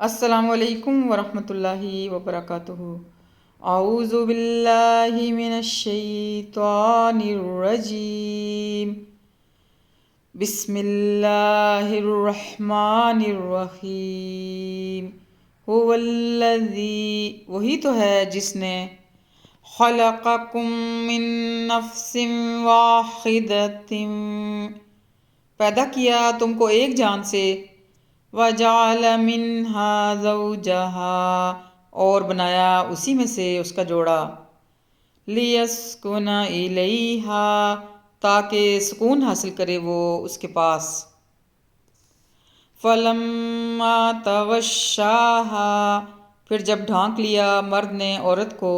السلام علیکم ورحمۃ اللہ وبرکاتہ۔ اعوذ باللہ من الشیطان الرجیم، بسم اللہ الرحمن الرحیم۔ هو الذی، وہی تو ہے جس نے خلقکم من نفس واحدۃ، پیدا کیا تم کو ایک جان سے، وَجَعَلَ مِنْهَا زَوْجَهَا، اور بنایا اسی میں سے اس کا جوڑا، لِيَسْكُنَ إِلَيْهَا، تاکہ سکون حاصل کرے وہ اس کے پاس۔ فَلَمَّا تَغَشَّاهَا، پھر جب ڈھانک لیا مرد نے عورت کو،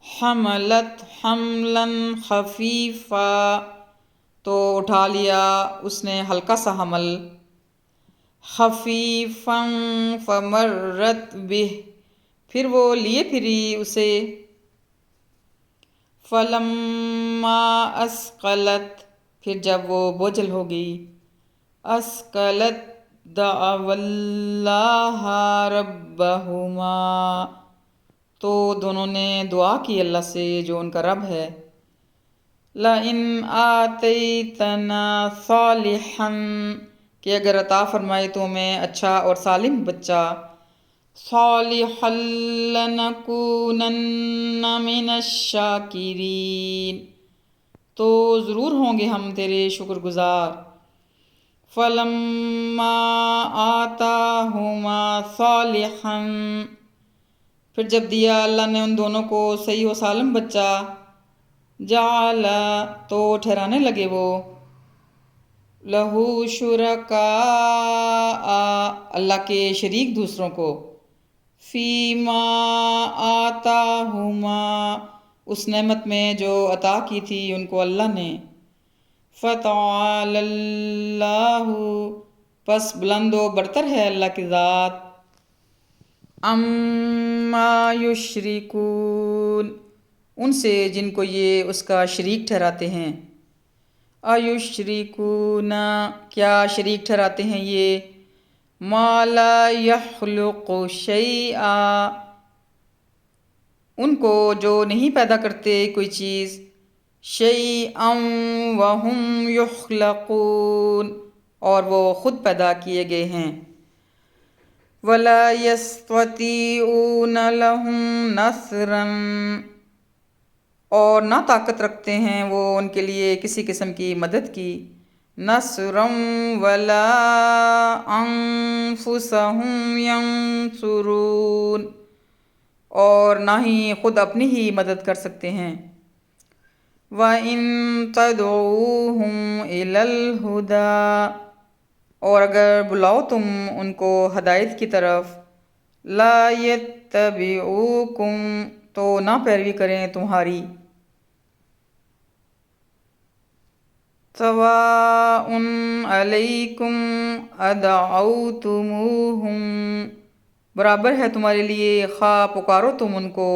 حَمَلَتْ حَمْلًا خَفِيفًا، تو اٹھا لیا اس نے ہلکا سا حمل، خفیفاً فمرت بہ، پھر وہ لیے پھری اسے، فلما اسقلت، پھر جب وہ بوجھل ہو گئی، اسقلت دعوا اللہ ربہما، تو دونوں نے دعا کی اللہ سے جو ان کا رب ہے، لئن آتیتنا صالحا، کہ اگر عطا فرمائے تو ہمیں اچھا اور سالم بچہ، صالحا لنکونن من الشاکرین، تو ضرور ہوں گے ہم تیرے شکر گزار۔ فلما آتاہما صالحا، پھر جب دیا اللہ نے ان دونوں کو صحیح و سالم بچہ، جعل، تو ٹھہرانے لگے وہ، لہو شرکاء، اللہ کے شریک دوسروں کو، فیما آتاہما، اس نعمت میں جو عطا کی تھی ان کو اللہ نے، فتعالی اللہ، پس بلند و برتر ہے اللہ کی ذات، اما یشرکون، ان سے جن کو یہ اس کا شریک ٹھہراتے ہیں، ایشرکون، کیا شریک ٹھہراتے ہیں یہ، ما لا یخلق شیئا، ان کو جو نہیں پیدا کرتے کوئی چیز، شیئا وہم یخلقون، اور وہ خود پیدا کیے گئے ہیں، ولا یستطیعون لہم نصرا، اور نہ طاقت رکھتے ہیں وہ ان کے لیے کسی قسم کی مدد کی، نصرا ولا انفسہم ینصرون، اور نہ ہی خود اپنی ہی مدد کر سکتے ہیں، وَإِن تَدْعُوهُمْ إِلَى الْهُدَىٰ، اور اگر بلاؤ تم ان کو ہدایت کی طرف، لا يتبعوکم، تو نہ پیروی کریں تمہاری، سواء علیکم ادعوتموہم، برابر ہے تمہارے لیے خواہ پکارو تم ان کو،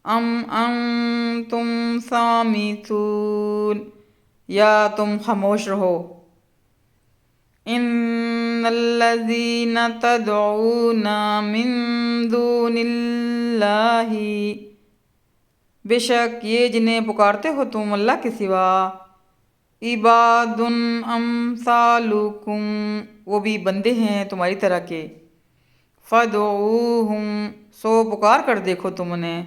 ام انتم صامتون، یا تم خاموش رہو، ان الذین تدعون من دون اللہ، بے شک یہ جنہیں پکارتے ہو تم اللہ کے سوا، عباد امثالکم، وہ بھی بندے ہیں تمہاری طرح کے، فادعوہم، سو پکار کر دیکھو تم انہیں،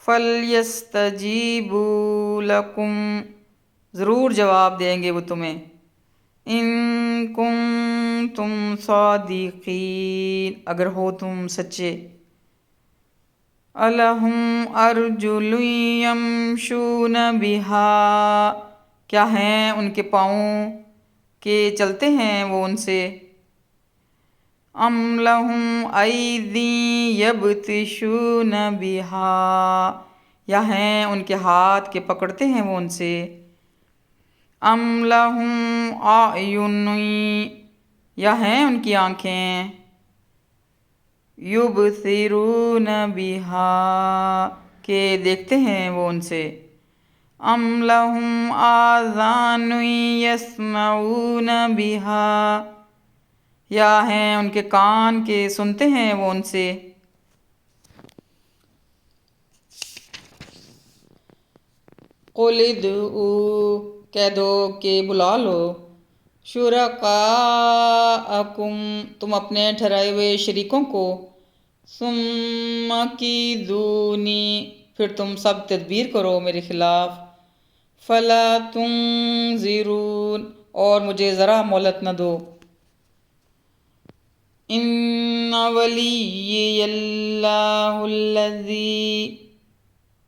فلیستجیبوا لکم، ضرور جواب دیں گے وہ تمہیں، ان کنتم صادقین، اگر ہو تم سچے، الہم ارجل یمشون بہا، کیا ہیں ان کے پاؤں کہ چلتے ہیں وہ ان سے، ام لہم ایدی یبطشون بہا، یا ہیں ان کے ہاتھ کہ پکڑتے ہیں وہ ان سے، ام لہم اعین، یا ہیں ان کی آنکھیں، یبصرون بہا، کہ دیکھتے ہیں وہ ان سے، ام لہم آذان یسمعون بہا، یا ہیں ان کے کان کہ سنتے ہیں وہ ان سے۔ قُلِ ادْعُوا کہہ دو کہ بلا لو، شُرَکَاءَکُم تم اپنے ٹھہرائے ہوئے شریکوں کو، ثُمَّ کِیدُونِی پھر تم سب تدبیر کرو میرے خلاف، فَلَا تُنظِرُونِ اور مجھے ذرا مہلت نہ دو۔ اِنَّ وَلِیِّیَ اللّٰهُ الَّذِی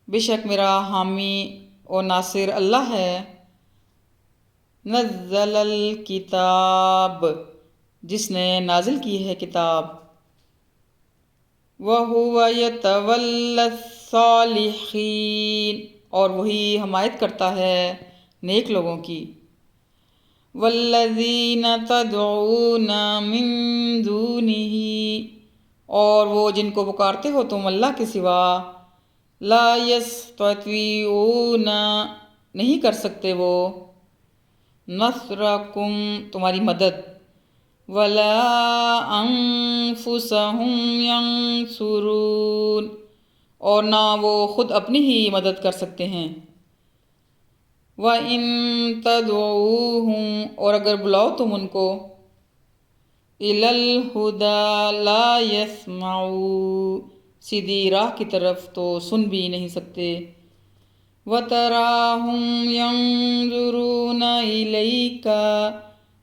بے شک میرا حامی اور ناصر اللہ ہے، نزل الکتاب جس نے نازل کی ہے کتاب، وَهُوَ يَتَوَلَّى الصَّالِحِينَ اور وہی حمایت کرتا ہے نیک لوگوں کی، وَالَّذِينَ تَدْعُونَ مِن دُونِهِ اور وہ جن کو پکارتے ہو تم اللہ کے سوا، لا يستطيعون نہیں کر سکتے وہ، نصرکم تمہاری مدد، ولا انفسهم ينصرون اور نہ وہ خود اپنی ہی مدد کر سکتے ہیں، وَإِن تَدْعُوهُمْ اور اگر بلاؤ تم ان کو، إِلَى الْهُدَى لَا يَسْمَعُوا سیدھی راہ کی طرف تو سن بھی نہیں سکتے، وَتَرَاهُمْ يَنظُرُونَ إِلَيْكَ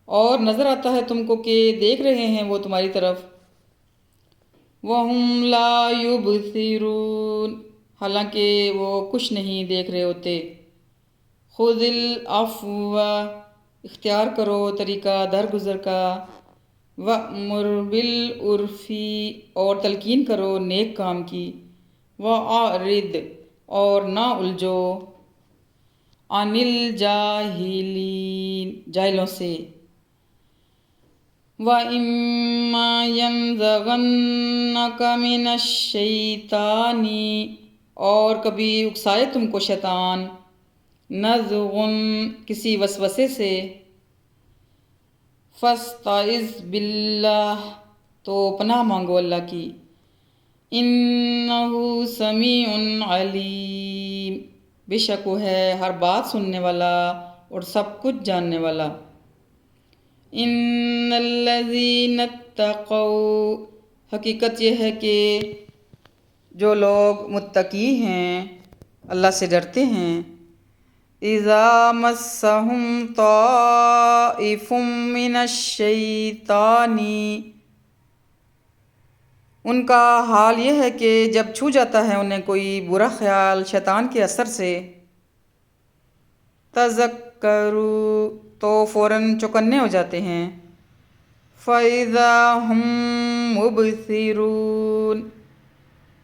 اور نظر آتا ہے تم کو کہ دیکھ رہے ہیں وہ تمہاری طرف، وَهُمْ لَا يُبْصِرُونَ حالانکہ وہ کچھ نہیں دیکھ رہے ہوتے، خُذِ الْعَفْوَ اختیار کرو طریقہ درگزر کا، وَأْمُرْ بِالْعُرْفِ اور تلقین کرو نیک کام کی، وَأَعْرِضْ اور نہ الجھو، عَنِ الْجَاهِلِينَ جاہلوں سے، وَإِمَّا يَنزَغَنَّكَ مِنَ الشَّیْطَانِ اور کبھی اکسائے تم کو شیطان، نَزْغٌ کسی وسوسے سے، فَاسْتَعِذْ بِاللّٰہ تو پناہ مانگو اللہ کی، اِنَّهُ سَمِیعٌ عَلِیمٌ بے شک وہ ہے ہر بات سننے والا اور سب کچھ جاننے والا، اِنَّ الَّذِینَ اتَّقَوْا حقیقت یہ ہے کہ جو لوگ متقی ہیں اللہ سے ڈرتے ہیں، اِذَا مَسَّهُمْ طَائِفٌ مِّنَ الشَّیْطَانِ ان کا حال یہ ہے کہ جب چھو جاتا ہے انہیں کوئی برا خیال شیطان کے اثر سے، تَذَکَّرُوا تو فوراً چوکنے ہو جاتے ہیں، فَإِذَا هُم مُبْصِرُونَ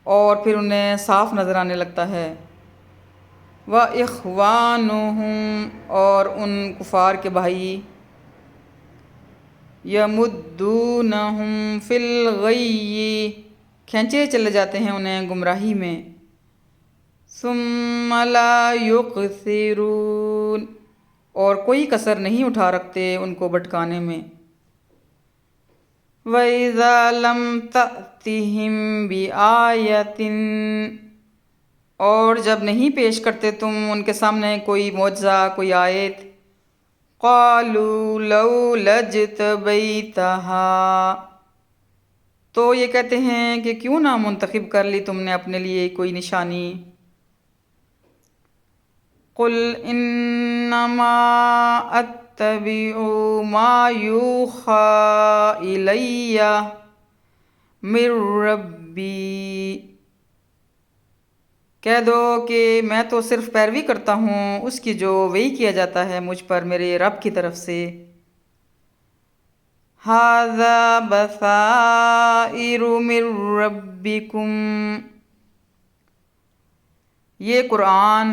اور پھر انہیں صاف نظر آنے لگتا ہے، وَإِخْوَانُهُمْ اور ان کفار کے بھائی، يَمُدُّونَهُمْ فِي الْغَيِّ کھینچے چلے جاتے ہیں انہیں گمراہی میں، ثُمَّ لَا يُقْصِرُونَ اور کوئی کسر نہیں اٹھا رکھتے ان کو بھٹکانے میں، وَإِذَا لَمْ تَأْتِهِمْ بِآیَةٍ اور جب نہیں پیش کرتے تم ان کے سامنے کوئی معجزہ کوئی آیت، قَالُوا لَوْلَا اجْتَبَیْتَهَا تو یہ کہتے ہیں کہ کیوں نہ منتخب کر لی تم نے اپنے لیے کوئی نشانی، قُلْ إِنَّمَا أَتَّبِعُ مَا يُوحَىٰ إِلَيَّ مِن رَّبِّي کہہ دو کہ میں تو صرف پیروی کرتا ہوں اس کی جو وحی کیا جاتا ہے مجھ پر میرے رب کی طرف سے، هَٰذَا بَصَائِرُ مِن رَّبِّکُمْ یہ قرآن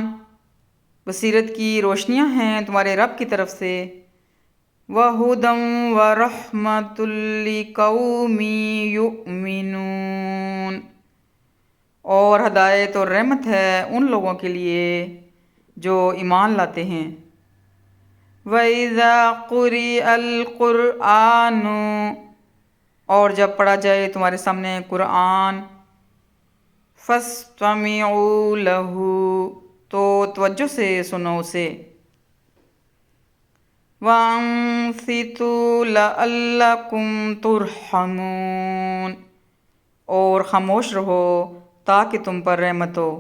بصیرت کی روشنیاں ہیں تمہارے رب کی طرف سے، وَهُدًى وَرَحْمَةٌ لِّقَوْمٍ يُؤْمِنُونَ اور ہدایت اور رحمت ہے ان لوگوں کے لیے جو ایمان لاتے ہیں، وَإِذَا قُرِئَ الْقُرْآنُ اور جب پڑھا جائے تمہارے سامنے قرآن فَاسْتَمِعُوا لَهُ تو توجہ سے سنو اسے، وَأَنصِتُوا لَعَلَّكُمْ تُرْحَمُونَ اور خاموش رہو تاکہ تم پر رحمت ہو،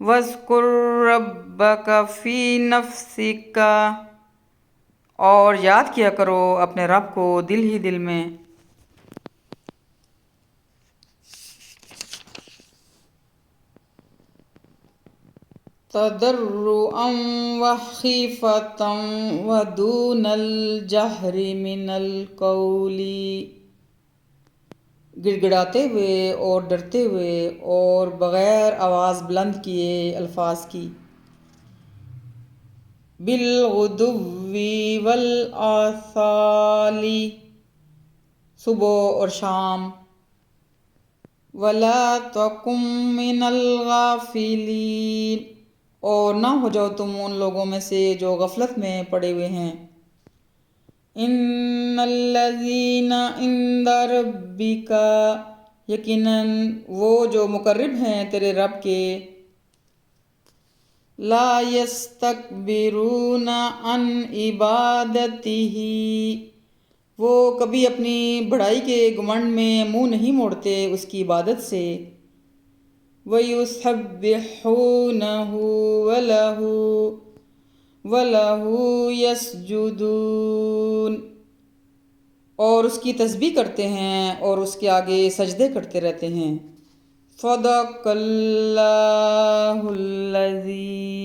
وَاذْكُرْ رَبَّكَ فِي نَفْسِكَ اور یاد کیا کرو اپنے رب کو دل ہی دل میں، تضرعا وخیفة ودون الجہر من القول گڑ گڑاتے ہوئے اور ڈرتے ہوئے اور بغیر آواز بلند کیے الفاظ کی، بالغدو والآصال صبح اور شام، ولا تکن من الغافلین اور نہ ہو جاؤ تم ان لوگوں میں سے جو غفلت میں پڑے ہوئے ہیں، ان الذین عند ربک یقیناً وہ جو مقرب ہیں تیرے رب کے، لا یستکبرون عن عبادتہ وہ کبھی اپنی بڑائی کے گھمنڈ میں منہ نہیں موڑتے اس کی عبادت سے، وَيُسَبِّحُونَهُ وَلَهُ يَسْجُدُونَ اور اس کی تسبیح کرتے ہیں اور اس کے آگے سجدے کرتے رہتے ہیں، صدق اللہ العظیم۔